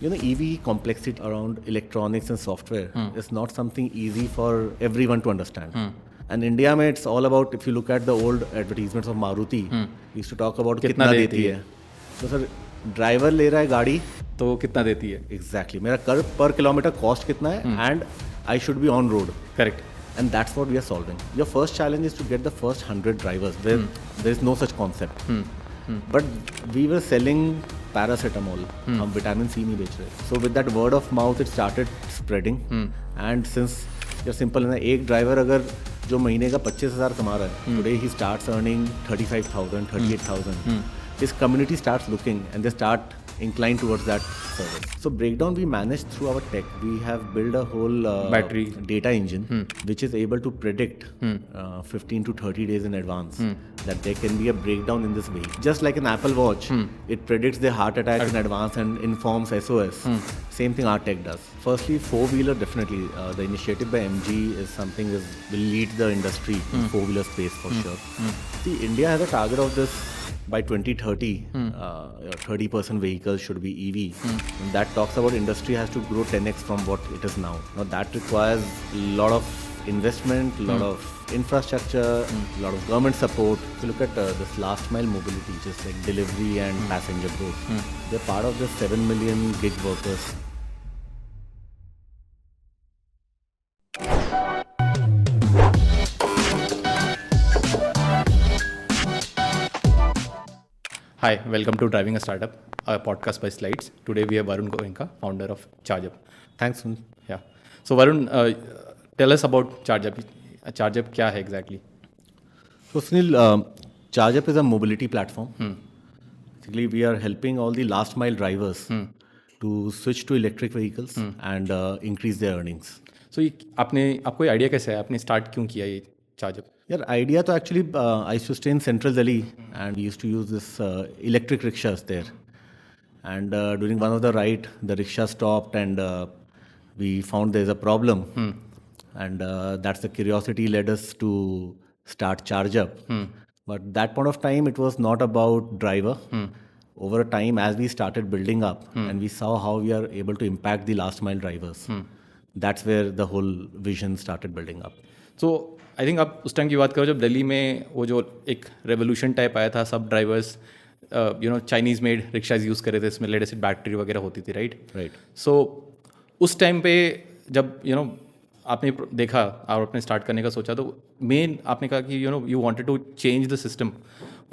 EV complexity around electronics and software is not something easy for everyone to understand. And India mein it's all about, if you look at the old advertisements of Maruti, we used to talk about कितना कितना देती देती है? है. तो sir driver ले रहा है गाड़ी, तो वो कितना देती है? एग्जैक्टली मेरा पर किलोमीटर कॉस्ट कितना है, and I should be on road. Correct. And that's what we are solving. Your first challenge is to get the first 100 drivers where there is no such concept. But we were selling paracetamol. हम vitamin C नहीं बेच रहे. So with that word of mouth it started spreading. And since you're simple है ना, एक driver अगर जो महीने का 25,000 कमा रहा है, today he starts earning 35,000, 38,000. His community starts looking and they start inclined towards that service. So breakdown we manage through our tech. We have built a whole Battery data engine which is able to predict 15 to 30 days in advance that there can be a breakdown in this vehicle. Just like an Apple Watch, it predicts the heart attack in advance and informs SOS. Same thing our tech does. Firstly, four-wheeler definitely. The initiative by MG is something that will lead the industry in four-wheeler space for sure. See, India has a target of this. By 2030, 30% vehicles should be EV. And that talks about industry has to grow 10x from what it is now. Now that requires a lot of investment, a lot of infrastructure, a lot of government support. If you look at this last mile mobility, just like delivery and passenger both, they're part of the 7 million gig workers. Hi, welcome to Driving a Startup, a podcast by Slides. Today we have Varun Goenka, founder of ChargeUp. Thanks. Yeah. So Varun, tell us about ChargeUp. ChargeUp क्या है exactly? So Sunil, ChargeUp is a mobility platform. Basically, we are helping all the last mile drivers to switch to electric vehicles and increase their earnings. So ये आपको ये idea कैसे है? आपने start क्यों किया ये ChargeUp? Yeah, idea to actually, I used to stay in Central Delhi and we used to use this electric rickshaws there. And during one of the ride, the rickshaw stopped and we found there's a problem. And that's the curiosity led us to start ChargeUp. But that point of time, it was not about driver. Over time, as we started building up and we saw how we are able to impact the last mile drivers, that's where the whole vision started building up. So I think आप उस time की बात करो जब दिल्ली में वो जो एक रेवोल्यूशन टाइप आया था, सब drivers Chinese made rickshaws use कर रहे थे, इसमें लेड एसिड बैटरी वगैरह होती थी, राइट? Right. सो उस टाइम पे जब आपने देखा और आपने स्टार्ट करने का सोचा, तो मेन आपने कहा कि you wanted to change the system.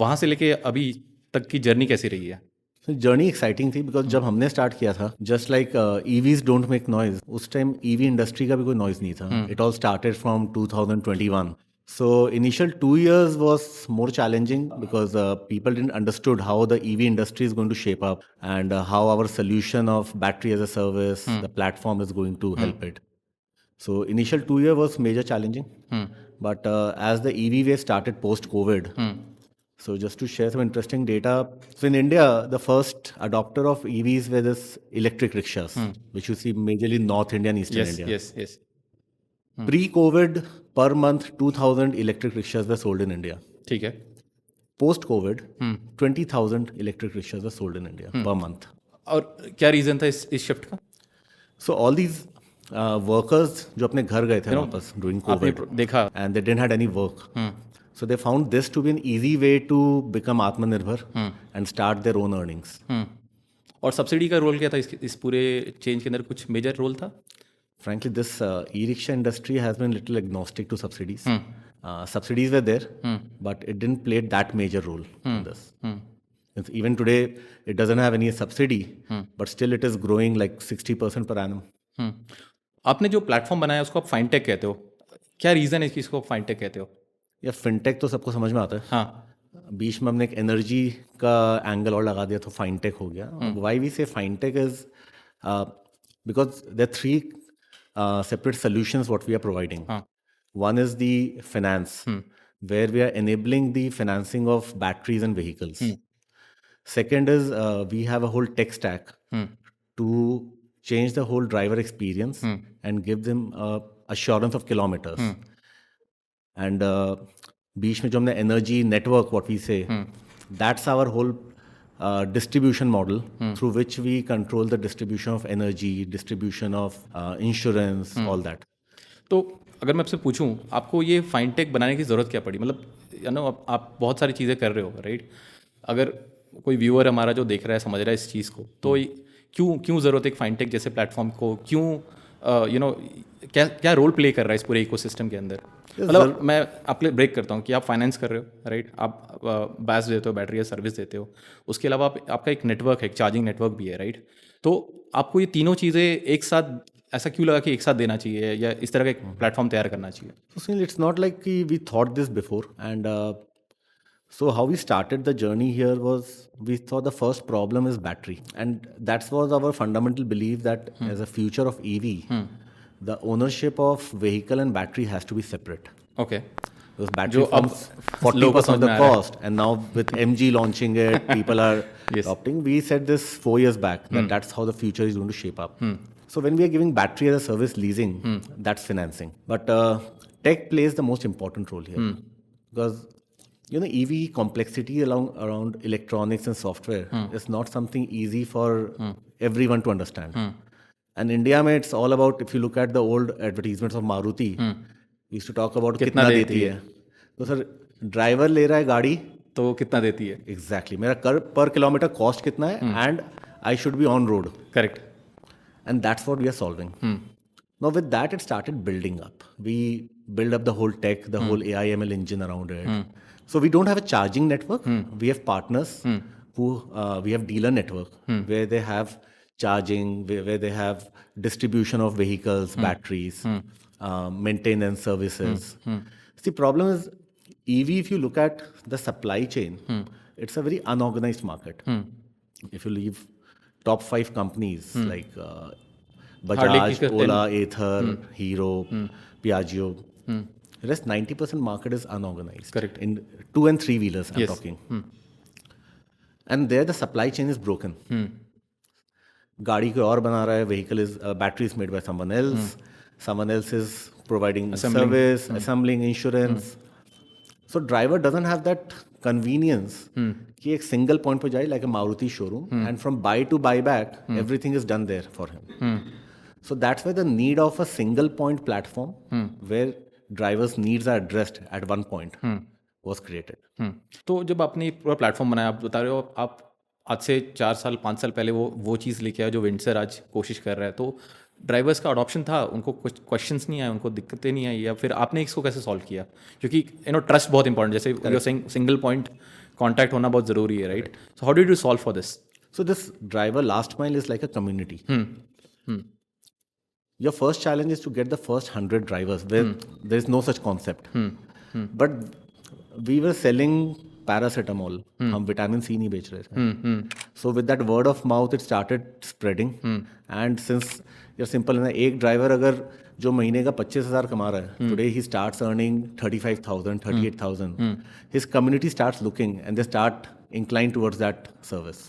वहाँ से लेके अभी तक की जर्नी कैसी रही है? जर्नी एक्साइटिंग थी बिकॉज जब हमने स्टार्ट किया था, just like EVs don't make noise, उस टाइम ईवी इंडस्ट्री का भी कोई नॉइज नहीं था. It all started from 2021. So initial 2 years was more challenging because people didn't understood how the EV industry is going to shape up and how our solution of battery as a service, the platform is going to help it. So initial 2 year was major challenging. But as the EV wave started post COVID, so just to share some interesting data, so in India, the first adopter of EVs were this electric rickshaws, which you see majorly North India and Eastern India. yes. Pre-COVID, per month, 2,000 electric rickshaws were sold in India. ठीक है. Post-COVID, 20,000 electric rickshaws were sold in India per month. और क्या reason था इस shift का? So all these workers जो अपने घर गए थे वापस during आपने COVID, देखा and they didn't had any work. So they found this to be an easy way to become Atmanirbhar and start their own earnings. और सब्सिडी का रोल क्या था इस पूरे चेंज के अंदर? कुछ मेजर रोल था? Frankly, this e-rickshaw industry has been little agnostic to subsidies. Subsidies were there, but it didn't play that major role in this. Even today, it doesn't have any subsidy, but still it is growing like 60% per annum. आपने जो platform बनाया उसको आप फाइनटेक कहते हो. क्या reason है कि इसको फाइनटेक कहते हो? या फिनटेक तो सबको समझ में आता है. हाँ. बीच में हमने एक एनर्जी का एंगल और लगा दिया तो फाइनटेक हो गया. Why we say fintech is because there three separate solutions what we are providing. One is the finance, where we are enabling the financing of batteries and vehicles. Second is we have a whole tech stack to change the whole driver experience and give them assurance of kilometers. And बीच में जो हमने energy network what we say, that's our whole distribution model through which we control the distribution of energy, distribution of insurance, all that. तो अगर मैं आपसे पूछूं आपको ये फाइनटेक बनाने की ज़रूरत क्या पड़ी, मतलब आप बहुत सारी चीज़ें कर रहे हो राइट, अगर कोई व्यूअर हमारा जो देख रहा है समझ रहा है इस चीज़ को, तो क्यों क्यों ज़रूरत है एक फाइनटेक जैसे प्लेटफॉर्म को, क्यों क्या क्या रोल प्ले कर रहा है इस पूरे इकोसिस्टम के अंदर? मतलब मैं आपके ब्रेक करता हूँ कि आप फाइनेंस कर रहे हो राइट, आप बैस देते हो, बैटरी या सर्विस देते हो, उसके अलावा आपका एक नेटवर्क है, एक चार्जिंग नेटवर्क भी है राइट, तो आपको ये तीनों चीज़ें एक साथ ऐसा क्यों लगा कि एक साथ देना चाहिए या इस तरह का एक प्लेटफॉर्म तैयार करना चाहिए? So Sunil, it's not like we thought this before, and so how we started the journey here was we thought the first problem is battery, and that was our fundamental belief that as a future of EV, the ownership of vehicle and battery has to be separate. Okay, Because battery जो अब forms लोगों को 40% of the समझ में आ रहा है। cost, and now with MG launching it, people are Yes. adopting. We said this 4 years back that that's how the future is going to shape up. So when we are giving battery as a service leasing, that's financing. But tech plays the most important role here because EV complexity around electronics and software is not something easy for everyone to understand. And India, mein, it's all about, if you look at the old advertisements of Maruti, we used to talk about कितना कितना देती देती है. तो sir driver ले रहा है गाड़ी, तो कितना देती है? एग्जैक्टली मेरा पर किलोमीटर कॉस्ट कितना है, and I should be on road, correct. and that's what we are solving. Now with that, it started building up. We build up the whole tech, the whole AI ML engine around it. So we don't have a charging network. We have partners who we have dealer network where they have charging, where they have distribution of vehicles, batteries, maintenance services. The problem is EV, if you look at the supply chain, it's a very unorganized market. If you leave top 5 companies like Bajaj, Ola, Ather, Hero, Piaggio, rest 90% market is unorganized. Correct. In 2 and 3 wheelers, I'm talking. And there the supply chain is broken. गाड़ी कोई और बना रहा है, vehicle is battery is made by someone else. Someone else is providing service, assembling, insurance. So driver doesn't have that convenience कि एक single point पे जाए like a Maruti showroom, and from buy to buy back everything is done there for him. So that's why the need of a single point platform where drivers' needs are addressed at one point was created. तो जब आपने पूरा platform बनाया, आप बता रहे हो आप आज से 4 साल 5 साल पहले वो चीज़ लेके आए जो विंडसर आज कोशिश कर रहा है, तो ड्राइवर्स का अडॉप्शन था, उनको कुछ क्वेश्चंस नहीं आए, उनको दिक्कतें नहीं आई, या फिर आपने इसको कैसे सॉल्व किया? क्योंकि ट्रस्ट बहुत इंपॉर्टेंट, जैसे you saying single point contact होना बहुत ज़रूरी है right? So how did you solve for this? So this driver last mile is like a community. Your first challenge is to get the first 100 drivers where there is no such concept. But we were selling paracetamol. हम vitamin C नहीं बेच रहे थे. So with that word of mouth it started spreading. And since you're simple है, एक driver अगर जो महीने का 25,000 कमा रहा है, today he starts earning 35,000, 38,000. His community starts looking and they start inclined towards that service.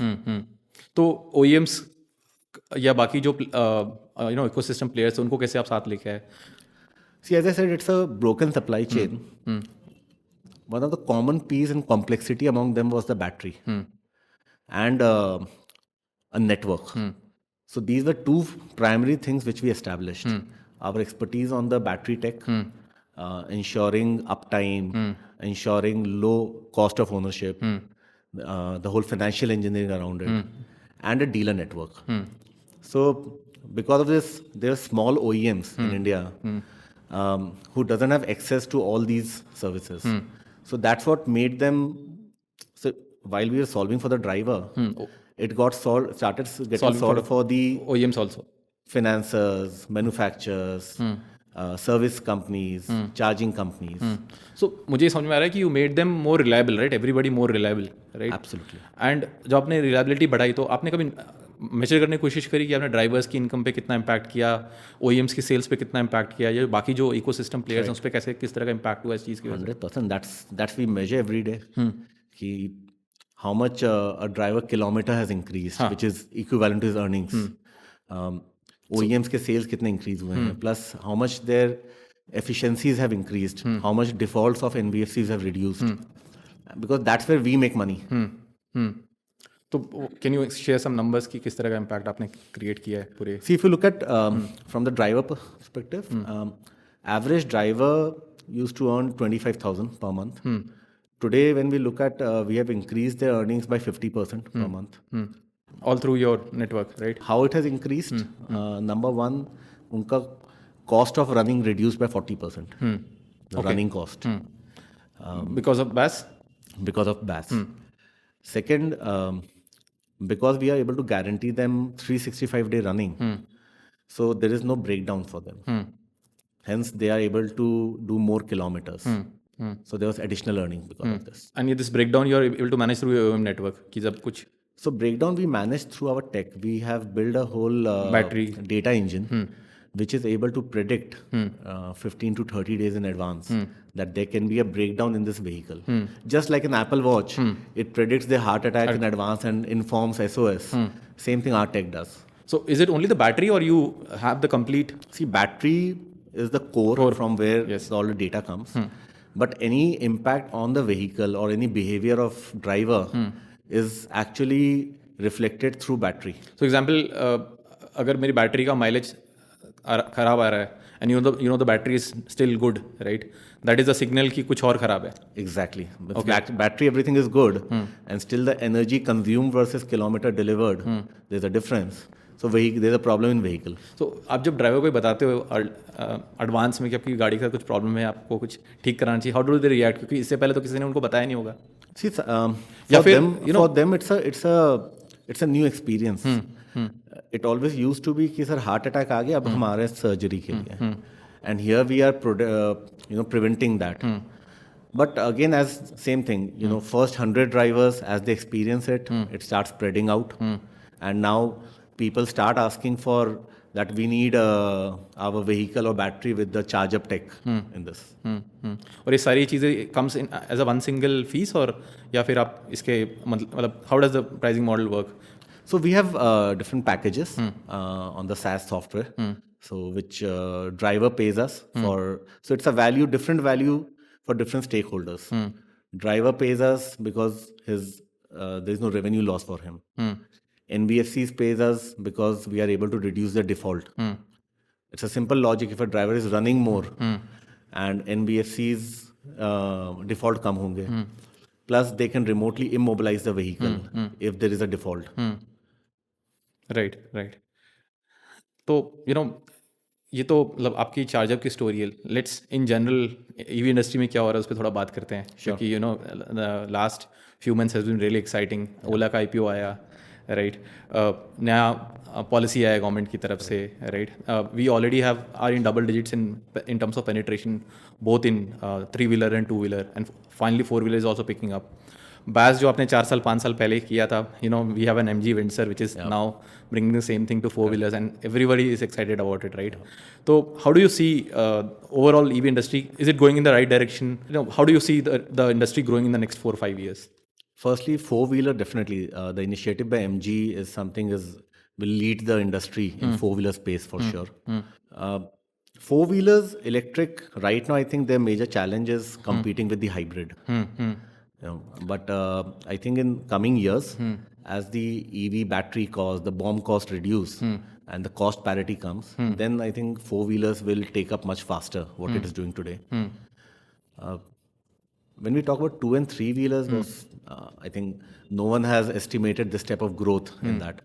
तो OEMs या बाकी जो इकोसिस्टम प्लेयर्स, उनको कैसे आप साथ लेके आए? See, as I said, it's a broken supply chain. One of the common piece and complexity among them was the battery and a network. So these were 2 primary things which we established. Our expertise on the battery tech, ensuring uptime, ensuring low cost of ownership, the whole financial engineering around it, and a dealer network. So because of this, there are small OEMs in India who doesn't have access to all these services. So that's what made them. So while we were solving for the driver, it got started getting solved for the OEMs also, financiers, manufacturers, service companies, charging companies. So मुझे ये समझ में आ रहा है कि you made them more reliable right, everybody more reliable right? Absolutely. And जब आपने reliability बढ़ाई तो आपने कभी मेजर करने की कोशिश करी कि आपने ड्राइवर्स की इनकम पे कितना इम्पैक्ट किया, OEMs की सेल्स पे कितना इम्पैक्ट किया, या बाकी जो इकोसिस्टम प्लेयर्स हैं उस पर कैसे किस तरह का इम्पैक्ट हुआ इस चीज़ की वजह से? 100%. That's we measure every day. कि how much a driver kilometer has increased, which is equivalent to his earnings. OEMs के sales कितने increase हुए हैं, plus how much their efficiencies have increased, how much defaults of NBFCs have reduced, because that's where we make money. तो can you share some numbers कि किस तरह का impact आपने क्रिएट किया है पूरे? See, if you look at from the driver perspective, average driver used to earn 25,000 per month. Today, when we look at, we have increased their earnings by 50% per month. All through your network, right? How it has increased? Number one, unka cost of running reduced by 40%. The running cost Because of BAS? because of BAS. Second, because we are able to guarantee them 365-day running, so there is no breakdown for them. Hence, they are able to do more kilometers. So there was additional earning because of this. And this breakdown you are able to manage through your OEM network कि जब कुछ So breakdown we manage through our tech. We have built a whole Battery. data engine which is able to predict 15 to 30 days in advance that there can be a breakdown in this vehicle. Just like an Apple Watch, it predicts the heart attack in advance and informs SOS. Same thing our tech does. So is it only the battery or you have the complete? See, battery is the core from where Yes. all the data comes. But any impact on the vehicle or any behavior of driver is actually reflected through battery. So example, अगर मेरी battery का mileage खराब आ रहा है and you know the battery is still good, right? That is a signal कि कुछ और खराब है. Exactly. With battery, everything is good, and still the energy consumed versus kilometer delivered, there's a difference. So there's a problem in vehicle. So आप जब driver को ये बताते हो एडवांस में कि आपकी गाड़ी का कुछ प्रॉब्लम है, आपको कुछ ठीक कराना चाहिए, हाउ डू दे रिएक्ट? क्योंकि इससे पहले तो किसी ने उनको बताया नहीं होगा. See, या for फिर, them, you know, for them it's a new experience. It always used to be कि सर हार्ट अटैक आ गया, अब हम आ रहे हैं सर्जरी के लिए, and here we are preventing that. But again, as same thing, first 100 drivers, as they experience it, it starts spreading out, and now people start asking for that we need our vehicle or battery with the charge up tech in this. और ये सारी चीज़ें comes in as a one single fees और या फिर आप इसके मतलब how does the pricing model work? So we have different packages on the SaaS software. So which driver pays us for. So it's a different value for different stakeholders. Driver pays us because there is no revenue loss for him. NBFCs pays us because we are able to reduce the default. It's a simple logic. If a driver is running more and NBFCs default कम होंगे, plus they can remotely immobilize the vehicle if there is a default. Right. तो ये तो मतलब आपकी charge up की story है. Let's in general EV industry में क्या हो रहा है उस पर थोड़ा बात करते हैं. क्योंकि last few months has been really exciting. Ola का IPO आया, राइट. नया पॉलिसी आया गवर्नमेंट की तरफ से, right. We already are in double digits in terms of penetration both in 3-wheeler and 2-wheeler and finally 4-wheeler is also picking up. BAS जो आपने 4 साल 5 साल पहले किया था, we have an MG Windsor which is now bringing the same thing to 4-wheelers and everybody is excited about it, right? So how do you see overall EV industry? Is it going in the right direction? How do you see the industry growing in the next 4 or 5 years? Firstly, 4-wheeler definitely. The initiative by MG is something will lead the industry in 4-wheeler space for sure. 4-wheelers electric right now, I think their major challenge is competing with the hybrid. But I think in coming years, as the EV battery cost, the BOM cost reduce, and the cost parity comes, then I think 4-wheelers will take up much faster what it is doing today. When we talk about 2 and 3-wheelers, I think no one has estimated this type of growth in that.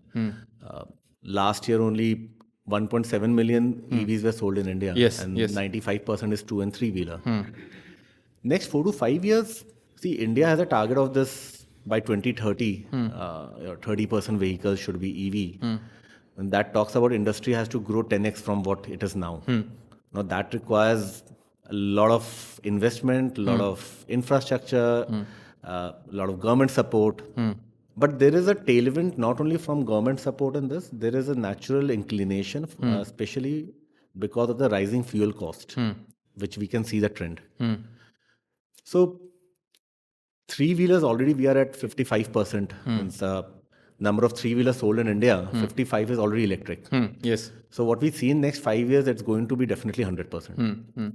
Last year only 1.7 million EVs were sold in India, and 95% is 2 and 3-wheeler. Next 4 to 5 years, see, India has a target of this by 2030, 30% vehicles should be EV. And that talks about industry has to grow 10x from what it is now. Now that requires a lot of investment, a lot of infrastructure, a lot of government support. But there is a tailwind not only from government support in this, there is a natural inclination, especially because of the rising fuel cost, which we can see the trend. So 3-wheelers already we are at 55%. Means number of 3-wheelers sold in India, 55 is already electric. Yes. So what we see in next 5 years, it's going to be definitely 100%.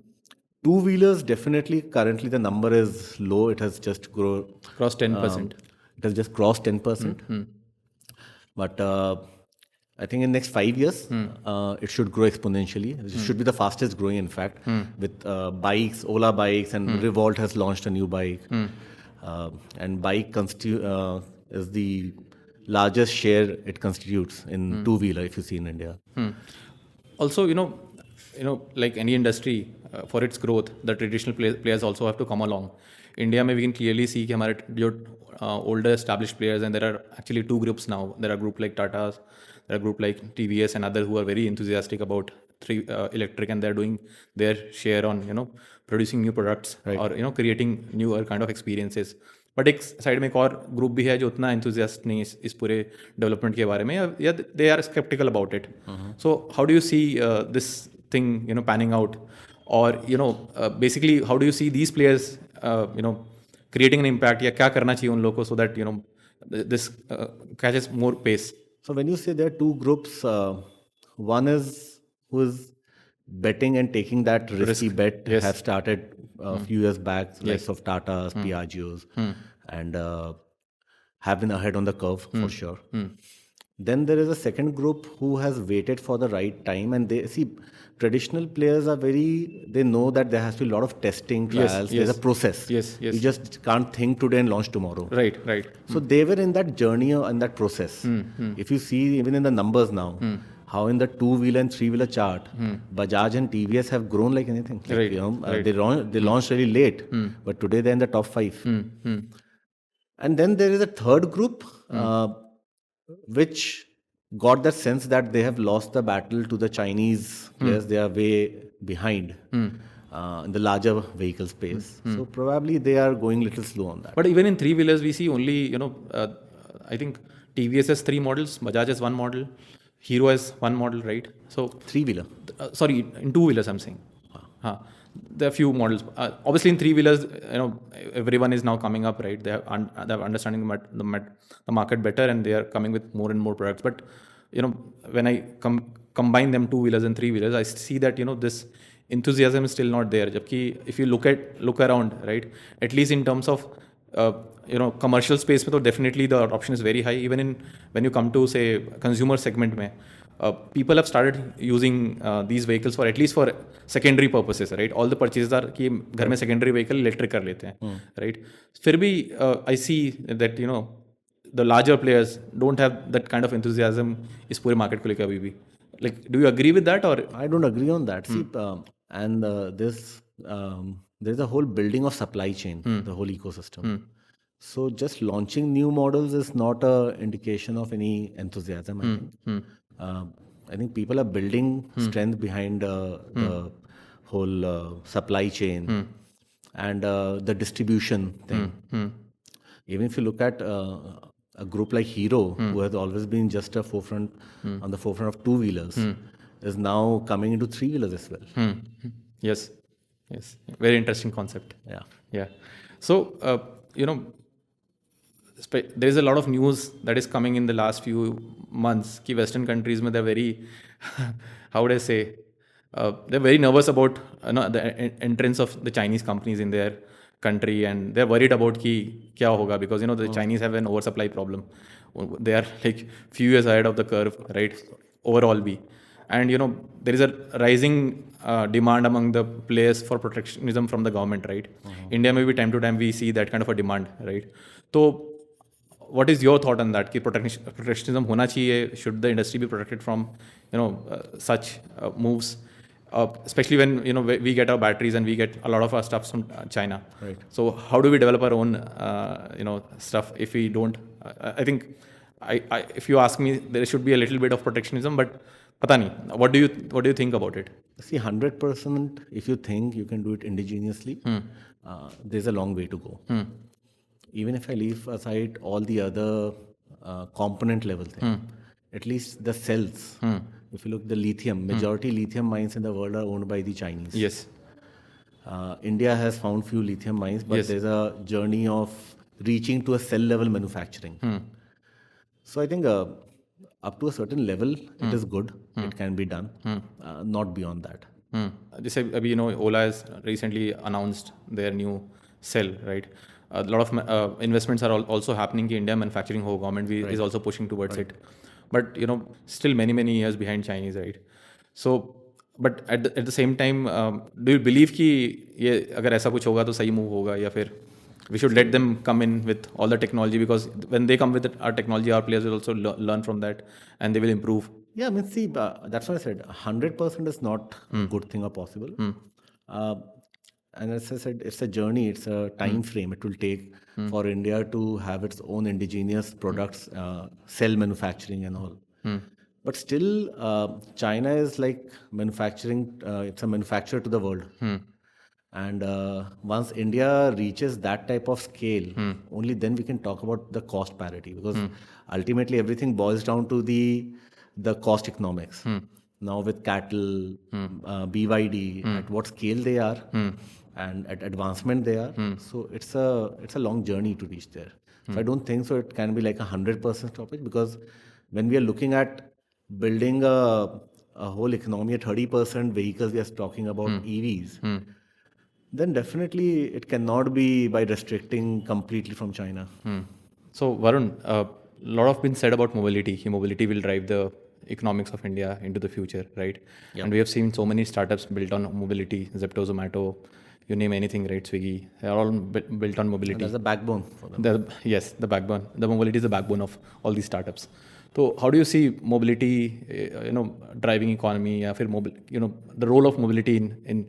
2-wheelers definitely currently the number is low. It has just crossed Crossed 10%. It has just crossed 10%. but I think in next 5 years, it should grow exponentially. It should be the fastest growing, in fact, with bikes, Ola bikes, and Revolt has launched a new bike. And bike is the largest share it constitutes in two-wheeler, if you see in India. Also, like any industry, for its growth, the traditional players also have to come along. India में we can clearly see कि हमारे जो older established players, and there are actually two groups now. There are group like Tata's, there are group like TVS and others who are very enthusiastic about electric, and they're doing their share on producing new products, or creating newer kind of experiences. But एक side में एक और group भी है जो उतना enthusiast नहीं इस पूरे डेवलपमेंट के बारे में, या they are skeptical about it. So how do you see this thing panning out, और basically how do you see these players creating an impact, या क्या करना चाहिए उन लोगों को so that this catches more pace? So when you say there are two groups, one is who is betting and taking that risky bet, have started a few years back, likes of Tata's, Piaggio's, and have been ahead on the curve for sure. Then there is a second group who has waited for the right time, and they see traditional players are they know that there has to be a lot of testing, trials, there's a process. You just can't think today and launch tomorrow. Right. So they were in that journey and that process. If you see even in the numbers now, how in the two-wheeler and three-wheeler chart, Bajaj and TVS have grown like anything. Like, they launched really late, but today they're in the top 5. And then there is a third group, which got that sense that they have lost the battle to the Chinese players. They are way behind in the larger vehicle space. So probably they are going a little slow on that. But even in three-wheelers, we see only, I think TVS has 3 models, Bajaj has 1 model, Hero has 1 model, right? So Three-wheeler. Sorry, in two-wheelers I'm saying. There are few models. Obviously, in three-wheelers, everyone is now coming up, right? They are understanding the market better, and they are coming with more and more products. But when I combine them, two-wheelers and three-wheelers, I see that this enthusiasm is still not there. Jabki if you look around, right? At least in terms of commercial space, mein, definitely the adoption is very high. Even when you come to say consumer segment mein, people have started using these vehicles for at least for secondary purposes, right? All the purchases are कि घर में secondary vehicle electric कर लेते हैं, right? फिर भी I see that the larger players don't have that kind of enthusiasm इस पूरे market को लेकर अभी भी. Like, do you agree with that, or? I don't agree on that. See, and there's a whole building of supply chain, the whole ecosystem. So just launching new models is not an indication of any enthusiasm, I think. I think people are building strength behind the whole supply chain and the distribution thing. Even if you look at a group like Hero, who has always been just on the forefront of two-wheelers, is now coming into three-wheelers as well. Yes. Very interesting concept. Yeah. So, there is a lot of news that is coming in the last few months. Ki Western countries, they're very, how would I say, they're very nervous about the entrance of the Chinese companies in their country, and they're worried about ki kya hoga, because the Chinese have an oversupply problem. They are like few years ahead of the curve, right? Overall be. And there is a rising demand among the players for protectionism from the government, right? India, maybe time to time we see that kind of a demand, right? So what is your thought on that? Ki protectionism hona chahiye? Should the industry be protected from such moves? Especially when we get our batteries and we get a lot of our stuff from China. Right. So how do we develop our own stuff if we don't? I think if you ask me, there should be a little bit of protectionism, but pata nahi. What do you think about it? See, 100%, if you think you can do it indigenously, there's a long way to go. Even if I leave aside all the other component level thing, at least the cells. If you look at the lithium, majority lithium mines in the world are owned by the Chinese. Yes. India has found few lithium mines, but there's a journey of reaching to a cell level manufacturing. So I think up to a certain level, it is good. It can be done. Not beyond that. Ola has recently announced their new cell, right? A lot of investments are also happening in India. Manufacturing whole government is also pushing towards it. but still many years behind Chinese, right? So but at the same time, do you believe कि ये अगर ऐसा कुछ होगा तो सही move होगा, या फिर we should let them come in with all the technology, because when they come with our technology, our players will also learn from that and they will improve? Yeah, I mean, see, that's what I said. 100% is not a good thing or possible. And as I said, it's a journey, it's a time frame it will take for India to have its own indigenous products, cell manufacturing and all. But still, China is like manufacturing, it's a manufacturer to the world. And once India reaches that type of scale, only then we can talk about the cost parity, because ultimately everything boils down to the cost economics. Now with cattle, BYD, at what scale they are, and at advancement they are. So it's a long journey to reach there. So I don't think so it can be like 100% topic, because when we are looking at building a whole economy at 30% vehicles, we are talking about EVs. Then definitely it cannot be by restricting completely from China. So Varun, a lot of been said about mobility. Mobility will drive the economics of India into the future, right? And we have seen so many startups built on mobility, Zepto, Zomato, you name anything, right? Swiggy, they are all built on mobility. That's the backbone for them. Yes, the backbone. The mobility is the backbone of all these startups. So how do you see mobility, driving economy, या फिर the role of mobility in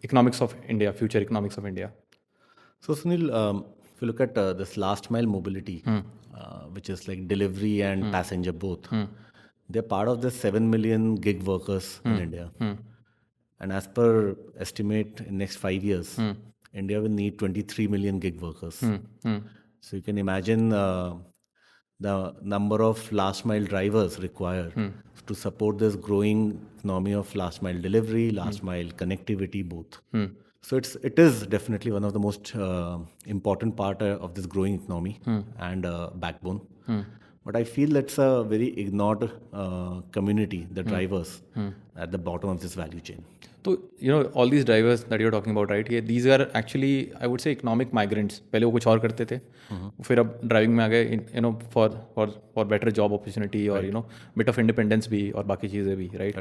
economics of India, future economics of India? So Sunil, if you look at this last mile mobility, which is like delivery and passenger both, they're part of the 7 million gig workers in India. And as per estimate, in next 5 years, India will need 23 million gig workers. So you can imagine the number of last mile drivers required to support this growing economy of last mile delivery, last mile connectivity, both. So it is definitely one of the most important part of this growing economy and backbone. But I feel that's a very ignored community, the drivers at the bottom of this value chain. So, all these drivers that you're talking about, right? These are actually, I would say, economic migrants. पहले वो कुछ और करते थे, फिर अब driving में आ गए, for better job opportunity और bit of independence भी और बाकी चीज़ें भी, right?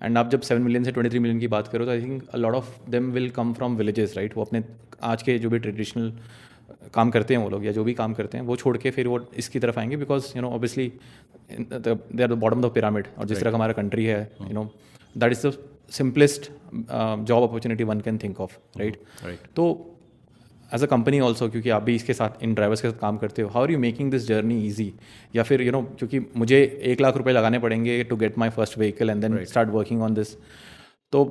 एंड आप जब 7 मिलियन से 23 मिलियन की बात करो तो I think a lot of them will come from villages, right? वो अपने आज के जो भी ट्रेडिशनल काम करते हैं वो लोग, या जो भी काम करते हैं वो छोड़ के फिर वो इसकी तरफ आएंगे, because obviously they are the bottom of the pyramid. और जिस तरह का हमारा कंट्री है, that is the simplest job opportunity one can think of, right? तो एज अ कंपनी ऑल्सो, क्योंकि आप भी इसके साथ इन ड्राइवर्स के साथ काम करते हो, how are you making this journey easy? या फिर क्योंकि मुझे 1 लाख रुपए लगाने पड़ेंगे to get my first vehicle and then start working on this. तो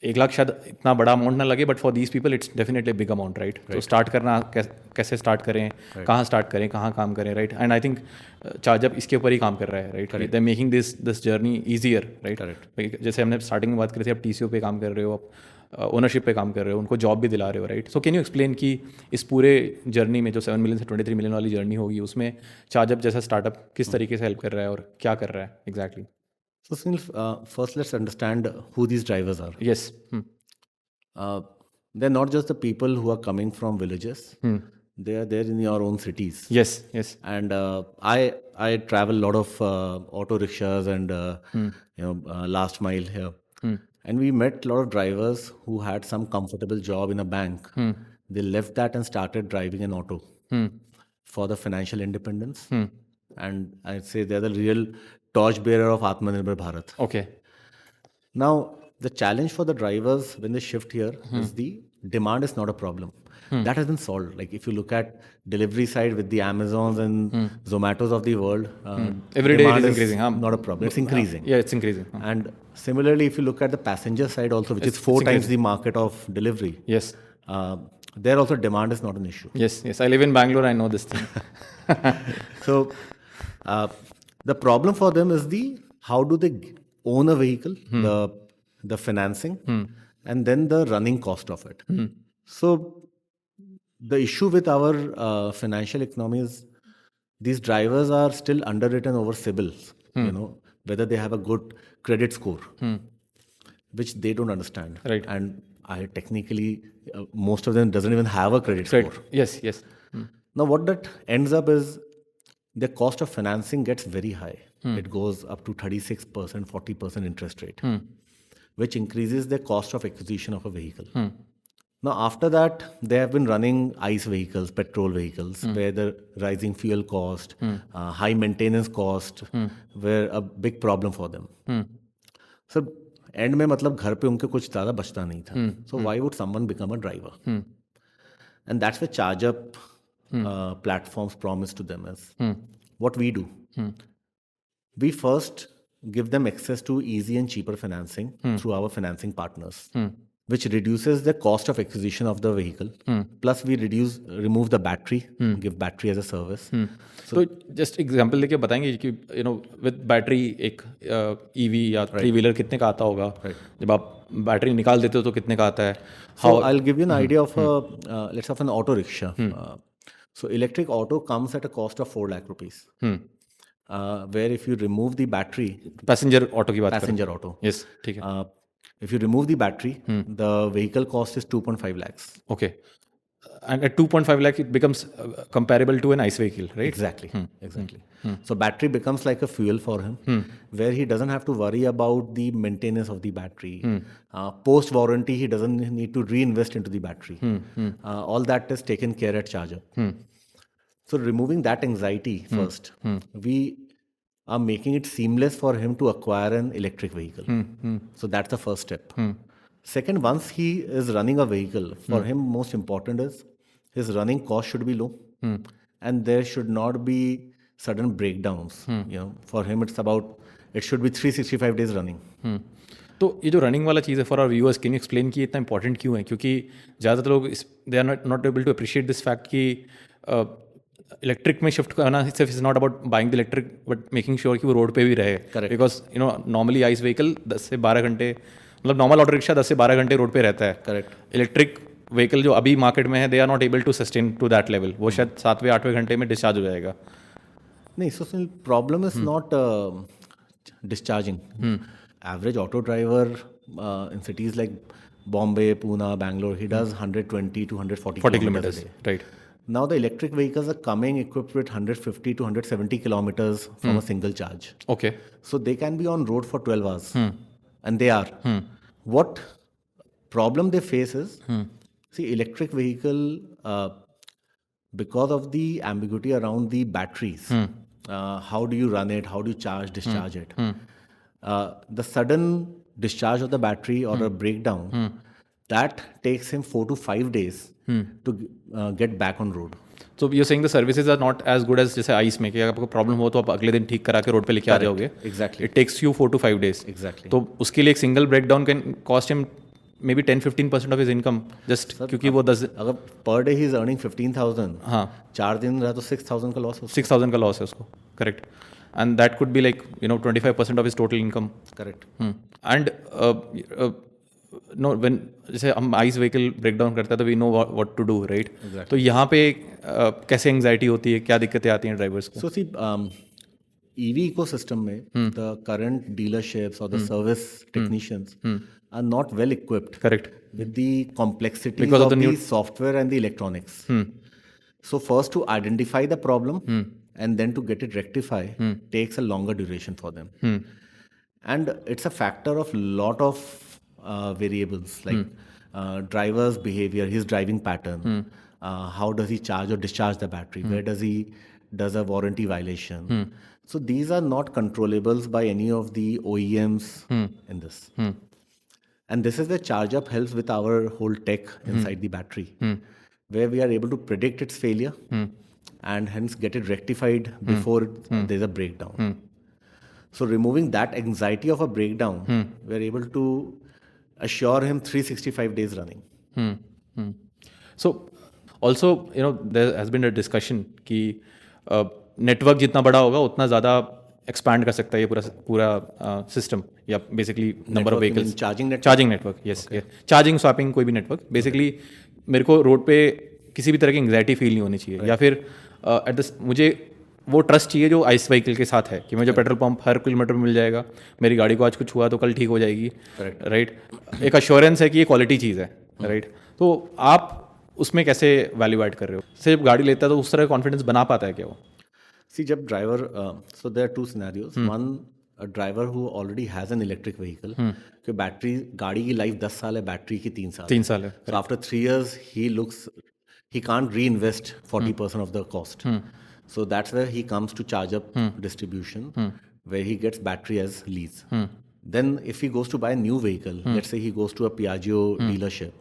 1 लाख शायद इतना बड़ा अमाउंट ना लगे, but for these people it's definitely big amount, right? तो स्टार्ट करना कैसे स्टार्ट करें, कहाँ स्टार्ट करें, कहाँ काम करें, right? And I think charge up इसके ऊपर ही काम कर रहा है, right? They making this journey easier, right? जैसे हमने स्टार्टिंग में बात करी थी, आप TCO पे काम कर रहे हो, आप ओनरशिप पे काम कर रहे हो, उनको जॉब भी दिला रहे हो, right? So can you explain कि इस पूरे जर्नी में जो 7 मिलियन से 23 मिलियन वाली जर्नी होगी, उसमें चार्जअप जैसा स्टार्टअप किस तरीके से हेल्प कर रहा है और क्या कर रहा है exactly? So Sunil, first let's understand who these drivers are. Yes. They're not just the people who are coming from villages. They are there in your own cities. Yes. And I travel a lot of auto rickshaws and last mile here. And we met a lot of drivers who had some comfortable job in a bank. They left that and started driving an auto for the financial independence. And I'd say they're the real torchbearer of Atmanirbhar Bharat. Okay. Now, the challenge for the drivers when they shift here is the demand is not a problem. That has been solved. Like if you look at delivery side with the Amazons and Zomatos of the world, every day it is increasing. Not a problem. It's increasing. Yeah, it's increasing. And similarly, if you look at the passenger side also, which is 4 times the market of delivery. Yes. There also demand is not an issue. Yes. I live in Bangalore. I know this thing. So, the problem for them is how do they own a vehicle, the financing, and then the running cost of it. So the issue with our financial economy is these drivers are still underwritten over CIBILs, whether they have a good credit score, which they don't understand. Right. And I technically, most of them doesn't even have a credit score. Yes. Now what that ends up is the cost of financing gets very high. It goes up to 36%, 40% interest rate, which increases the cost of acquisition of a vehicle. Now, after that, they have been running ICE vehicles, petrol vehicles, where the rising fuel cost, high maintenance cost, were a big problem for them. So, end में मतलब घर पे उनके कुछ ज़्यादा बचता नहीं था. So, why would someone become a driver? And that's where ChargeUp platforms promise to them is what we do. We first give them access to easy and cheaper financing through our financing partners, which reduces the cost of acquisition of the vehicle. Plus, we remove the battery, give battery as a service. तो just example लेके बताएंगे कि with battery एक EV या 3-wheeler कितने का आता होगा, जब आप बैटरी निकाल देते हो तो कितने का आता है? So I'll give you an idea of let's have an auto rickshaw. So electric auto comes at a cost of 4 lakh rupees. Where if you remove the battery, passenger auto की बात करें. passenger auto, यस, ठीक है. if you remove the battery, the vehicle cost is 2.5 lakhs. Okay. And at 2.5 lakh, it becomes comparable to an ICE vehicle, right? Exactly. So battery becomes like a fuel for him, where he doesn't have to worry about the maintenance of the battery. Post warranty, he doesn't need to reinvest into the battery. All that is taken care at ChargeUp. So removing that anxiety first, we are making it seamless for him to acquire an electric vehicle. So that's the first step. Second, once he is running a vehicle, for him most important is his running cost should be low, and there should not be sudden breakdowns. For him it should be 365 days running. तो ये जो running वाला चीज़ है, for our viewers can you explain कि इतना important क्यों है? क्योंकि ज़्यादातर लोग they are not able to appreciate this fact कि इलेक्ट्रिक में शिफ्ट करना सिर्फ is not about buying the electric but making sure कि वो रोड पे भी रहे. बिकॉज नॉर्मली आइस व्हीकल 10 से 12 घंटे, मतलब नॉर्मल ऑटो रिक्शा 10 से 12 घंटे रोड पे रहता है. करेक्ट. इलेक्ट्रिक व्हीकल जो अभी मार्केट में है, they are not able to sustain to that level. वो शायद 7वें-8वें घंटे में डिस्चार्ज हो जाएगा. नहीं, so problem is not discharging. Average auto driver in cities like Bombay, Pune, Bangalore, he does 120 to 140 kilometers a day. Right. Now the electric vehicles are coming equipped with 150 to 170 kilometers from a single charge. Okay. So they can be on road for 12 hours. And they are. What problem they face is, see, electric vehicle, because of the ambiguity around the batteries, how do you run it, how do you charge, discharge it, the sudden discharge of the battery or a breakdown, that takes him 4 to 5 days to get back on road. So you're saying the services are not as good as जैसे ice में कि अगर आपको problem हो तो आप अगले दिन ठीक करा के रोड पे लेके आ जाओगे. Exactly. It takes you 4 to 5 days. Exactly. तो उसके लिए एक single breakdown can cost him maybe 10-15% of his income, just क्योंकि वो 10, अगर per day he is earning 15,000, हाँ, 4 दिन रहा तो 6,000 का लॉस. 6,000 का लॉस है उसको. Correct. And that could be like 25% of his total income. Correct. And no when जैसे हम आइस व्हीकल ब्रेकडाउन करते हैं तो we know what to do, right? तो यहाँ पे कैसे एंग्जाइटी होती है, क्या दिक्कतें आती हैं ड्राइवर्स को? सो सी, EV ecosystem में the current dealerships or the service technicians are not well equipped. Correct. With the complexities Because of of the the new software and the electronics. So first to identify the problem and then to get it rectified takes a longer duration for them. And it's a factor of lot of variables like driver's behavior, his driving pattern, how does he charge or discharge the battery, where does he does a warranty violation. So these are not controllables by any of the OEMs in this. And this is where ChargeUp helps with our whole tech inside the battery, where we are able to predict its failure and hence get it rectified before there's a breakdown. So removing that anxiety of a breakdown, we're able to assure him 365 days running. So also, there has been a discussion कि network जितना बड़ा होगा उतना ज़्यादा expand कर सकता है ये पूरा सिस्टम, या basically number of vehicles. Charging network, yes, charging swapping, कोई भी नेटवर्क. बेसिकली मेरे को रोड पे किसी भी तरह की एंग्जाइटी फील नहीं होनी चाहिए, या फिर मुझे वो ट्रस्ट चाहिए जो आइस व्हीकल के साथ है कि मुझे पेट्रोल पंप हर किलोमीटर में मिल जाएगा, मेरी गाड़ी को आज कुछ हुआ तो कल ठीक हो जाएगी, राइट? एक अश्योरेंस है कि ये क्वालिटी चीज़ है, राइट? तो आप उसमें कैसे वैल्यू ऐड कर रहे हो? सिर्फ गाड़ी लेता है तो उस तरह कॉन्फिडेंस बना पाता है क्या वो? See, जब driver, so there are two scenarios. One, a driver who already has an electric vehicle. कि बैटरी गाड़ी की लाइफ 10 साल है, बैटरी की 3 साल 3 साल है So after 3 years, he can't reinvest 40% of the cost. So that's where he comes to charge up distribution, where he gets battery as lease. Then if he goes to buy a new vehicle, let's say he goes to a Piaggio dealership.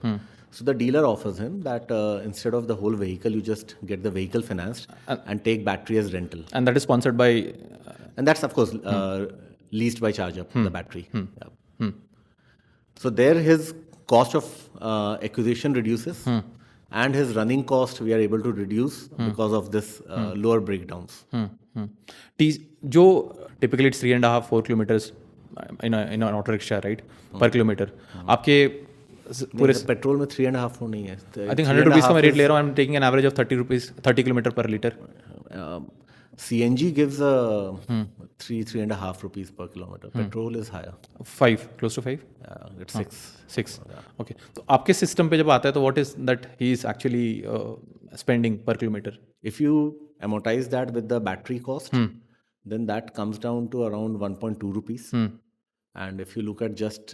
So the dealer offers him that instead of the whole vehicle, you just get the vehicle financed and take battery as rental. and that is sponsored by And that's of course leased by ChargeUp, the battery. Yeah. So there his cost of acquisition reduces, and his running cost we are able to reduce because of this lower breakdowns. जो typically it's 3.5-4 kilometers in an auto rickshaw, right, per kilometer. आपके पूरे petrol में 3.5 नहीं है. I think 100 rupees का मैं rate ले रहा हूँ. I'm taking an average of 30 rupees, 30 kilometer per liter. CNG gives 3.5 rupees per kilometer. Petrol is higher. 5, close to 5. It's 6. 6. Okay. तो आपके सिस्टम पे जब आता है तो what is that he is actually spending per kilometer? If you amortize that with the battery cost, then that comes down to around 1.2 rupees. And if you look at just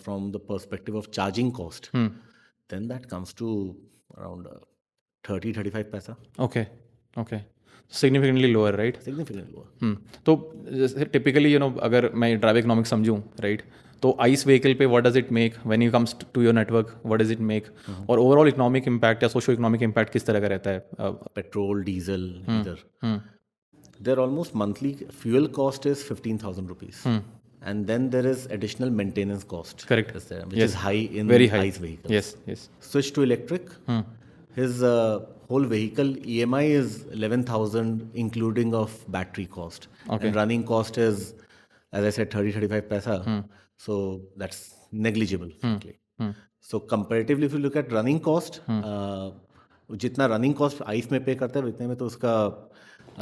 from the perspective of charging cost, then that comes to around 30-35 paisa. Okay. Okay. Significantly lower, right? Significantly lower. तो typically अगर मैं drive economics समझूं, right, तो ICE vehicle पे what does it make when you comes to your network, what does it make, और overall economic impact या socio economic impact किस तरह का रहता है? Petrol, diesel, either. Their almost monthly fuel cost is 15,000 rupees. And then there is additional maintenance cost. Correct. Is there, which is high in Very high. ICE vehicles. Yes. Switch to electric. His whole vehicle EMI is 11,000 including of battery cost. Okay. And running cost is, as I said, 30-35 paisa. So that's negligible. Frankly. So comparatively, if you look at running cost, जितना running cost ICE में pay करता है उतने में तो उसका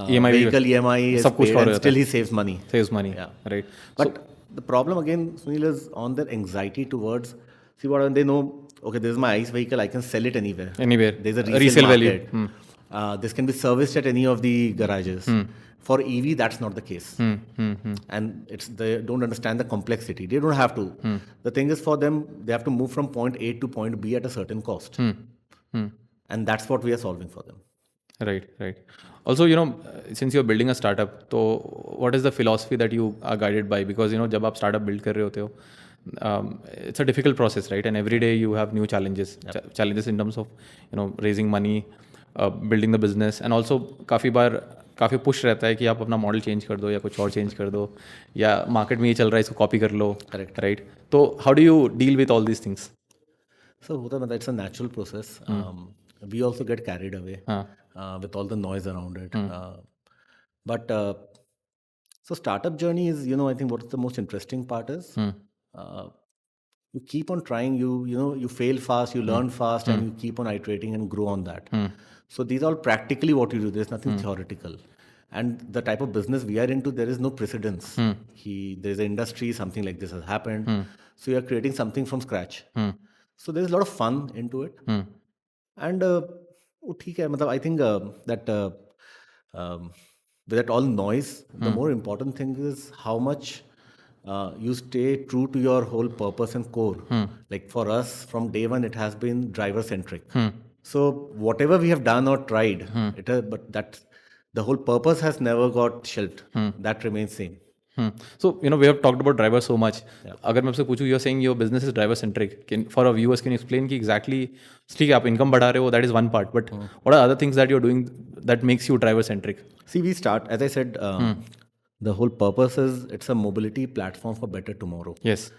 EMI vehicle EMI is सब कुछ paid cover and होता still he saves money. Saves money. Yeah. Right. But the problem again, Sunil, is on their anxiety towards, see what when they know, okay, this is my ICE vehicle, I can sell it anywhere. Anywhere. There's a resale market. This can be serviced at any of the garages. For EV, that's not the case. And they don't understand the complexity. They don't have to. The thing is for them, they have to move from point A to point B at a certain cost. And that's what we are solving for them. Right. Also, since you're building a startup, so what is the philosophy that you are guided by? Because जब आप startup build कर रहे होते हो, it's a difficult process, right? And every day you have new challenges. Challenges in terms of raising money, building the business, and also काफ़ी push रहता है कि आप अपना मॉडल चेंज कर दो या कुछ और चेंज कर दो, या मार्केट में ये चल रहा है इसको कॉपी कर लो. Correct. राइट. तो how do you deal with all these things? So it's a natural process. We also get carried away with all the noise around it. But so startup journey is, I think what's the most interesting part is you keep on trying. You fail fast, you learn fast, and you keep on iterating and grow on that. So these are all practically what you do. There's nothing theoretical. And the type of business we are into, there is no precedence. There's an industry, something like this has happened. So you are creating something from scratch. So there's a lot of fun into it. And I think that with that all noise, the more important thing is how much you stay true to your whole purpose and core. Like for us, from day one, it has been driver centric. So whatever we have done or tried, but that the whole purpose has never got shelved. That remains same. So we have talked about drivers so much. अगर मैं आपसे पूछूं, you're saying your business is driver centric. For our viewers, can you explain कि exactly, ठीक है आप income बढ़ा रहे हो, that is one part, but what are other things that you're doing that makes you driver centric? See, we start, as I said, the whole purpose is it's a mobility platform for better tomorrow. Yes.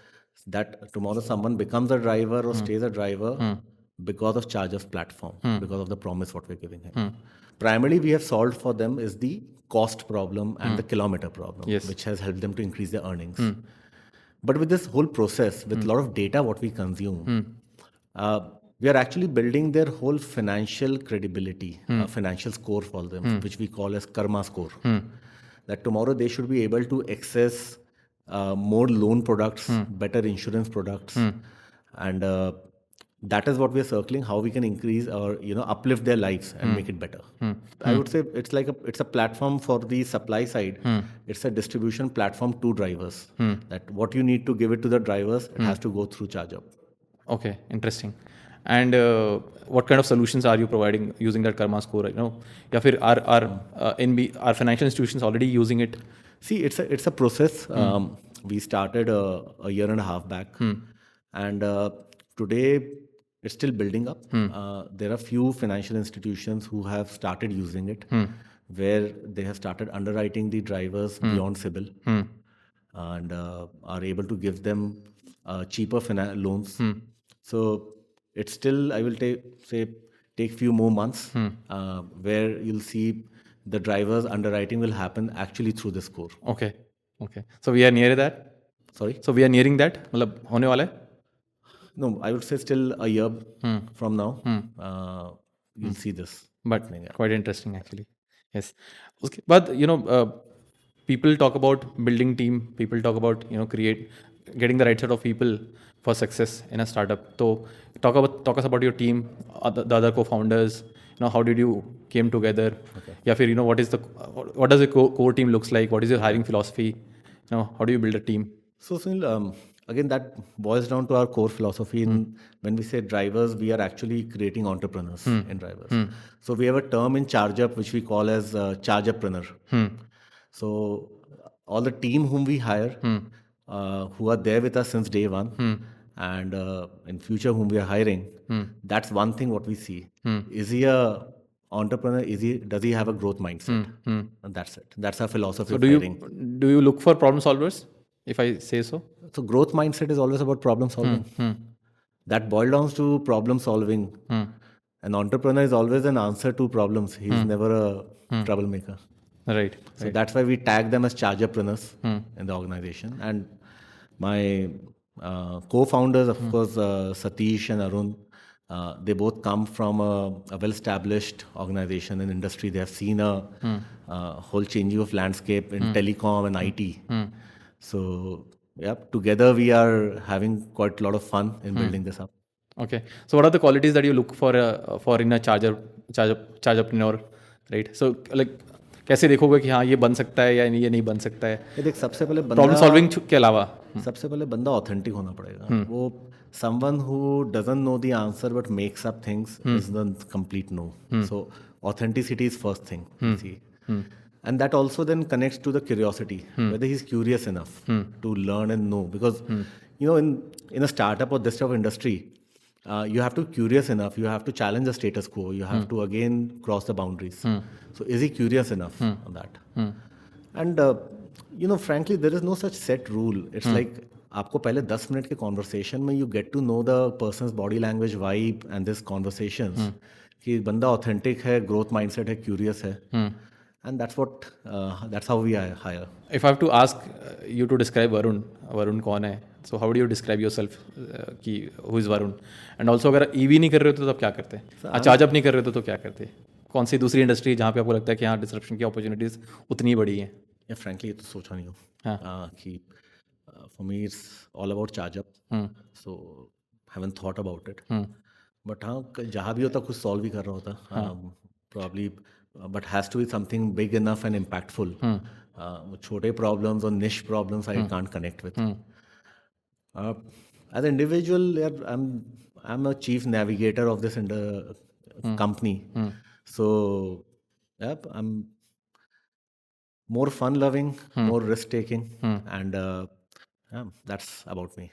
That tomorrow someone becomes a driver or stays a driver because of ChargeUp's platform, because of the promise what we're giving him. Primarily, we have solved for them is the cost problem and the kilometer problem, which has helped them to increase their earnings. But with this whole process, with a lot of data what we consume, we are actually building their whole financial credibility, financial score for them, which we call as Karma score. That tomorrow they should be able to access more loan products, better insurance products, and that is what we are circling, how we can increase or uplift their lives and make it better. I would say it's a platform for the supply side. It's a distribution platform to drivers, that what you need to give it to the drivers, it has to go through ChargeUp. Okay, interesting. And what kind of solutions are you providing using that Karma score? या फिर are financial institutions already using it? See, it's a process. We started a year and a half back, and today it's still building up. There are few financial institutions who have started using it, where they have started underwriting the drivers beyond CIBIL, and are able to give them cheaper loans. So it's still, I will take few more months, where you'll see the drivers underwriting will happen actually through the score. Okay. So we are near that? Sorry? So we are nearing that? मतलब होने वाला है? No, I would say still a year from now, you'll see this. But quite interesting actually. Yes. उसके बाद people talk about building team. People talk about getting the right set of people for success in a startup. So talk us about your team, the other co-founders. How did you came together? या फिर what does the core team looks like? What is your hiring philosophy? How do you build a team? So Sunil, again, that boils down to our core philosophy. When we say drivers, we are actually creating entrepreneurs in drivers. So we have a term in ChargeUp which we call as ChargeUppreneur. So all the team whom we hire, who are there with us since day one, and in future whom we are hiring, that's one thing what we see. Is he a entrepreneur? Does he have a growth mindset? And that's it. That's our philosophy of hiring. Do you look for problem solvers, if I say so? So growth mindset is always about problem solving. That boils down to problem solving. An entrepreneur is always an answer to problems. He's never a troublemaker. Right. So that's why we tag them as chargepreneurs in the organization. And my co-founders, of course, Satish and Arun, they both come from a well-established organization in industry. They have seen a whole changing of landscape in telecom and IT. So together we are having quite a lot of fun in building this up. Okay. So what are the qualities that you look for in a chargerpreneur, right? So like कैसे देखोगे कि हाँ ये बन सकता है या ये नहीं बन सकता है? ये देख, सबसे पहले प्रॉब्लम सॉल्विंग के अलावा सबसे पहले बंदा ऑथेंटिक होना पड़ेगा. वो someone who doesn't know the answer but makes up things is the complete no. So authenticity is first thing. See. And that also then connects to the curiosity, whether he's curious enough to learn and know. Because in a startup or this type of industry, you have to be curious enough. You have to challenge the status quo. You have to again cross the boundaries. So is he curious enough on that? And frankly, there is no such set rule. It's like आपको पहले 10 minute के conversation में you get to know the person's body language, vibe and this conversations कि बंदा authentic है, growth mindset है, curious है. And that's how we hire. If I have to ask you to describe Varun कौन है? So how do you describe yourself? कि who is Varun? And also अगर EV नहीं कर रहे हो तो तब क्या करते हैं? चार्जअप नहीं कर रहे हो तो क्या करते हैं? कौन सी दूसरी इंडस्ट्री जहाँ पे आपको लगता है कि हाँ डिसरप्शन की अपॉर्चुनिटीज उतनी बड़ी हैं? Yeah, frankly, ये तो सोचा नहीं हूँ कि for me it's all about ChargeUp. So haven't thought about it. But हाँ, जहाँ भी होता कुछ solve भी कर रहा होता. Probably, but has to be something big enough and impactful. छोटे problems or niche problems I can't connect with. As an individual, I'm a chief navigator of this company. So I'm more fun-loving, more risk-taking, and that's about me.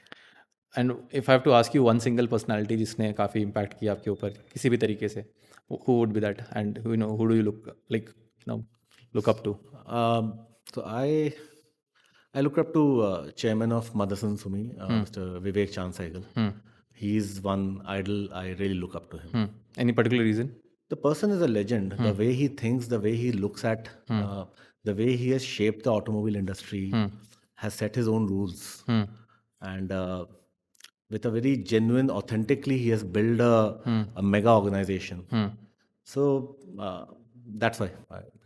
And if I have to ask you one single personality जिसने काफ़ी impact किया आपके ऊपर किसी भी तरीके से, who would be that? And who do you look up to? So I look up to chairman of Motherson Sumi, Mr. Vivek Chand Sehgal. He's one idol. I really look up to him. Any particular reason? The person is a legend. The way he thinks, the way he looks at, the way he has shaped the automobile industry, has set his own rules. And with a very genuine, authentically, he has built a mega organization. So that's why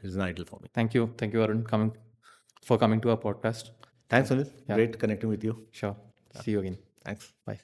he's an idol for me. Thank you, Arun, for coming to our podcast. Thanks, Sunil. Great connecting with you. Sure. See you again. Thanks. Bye.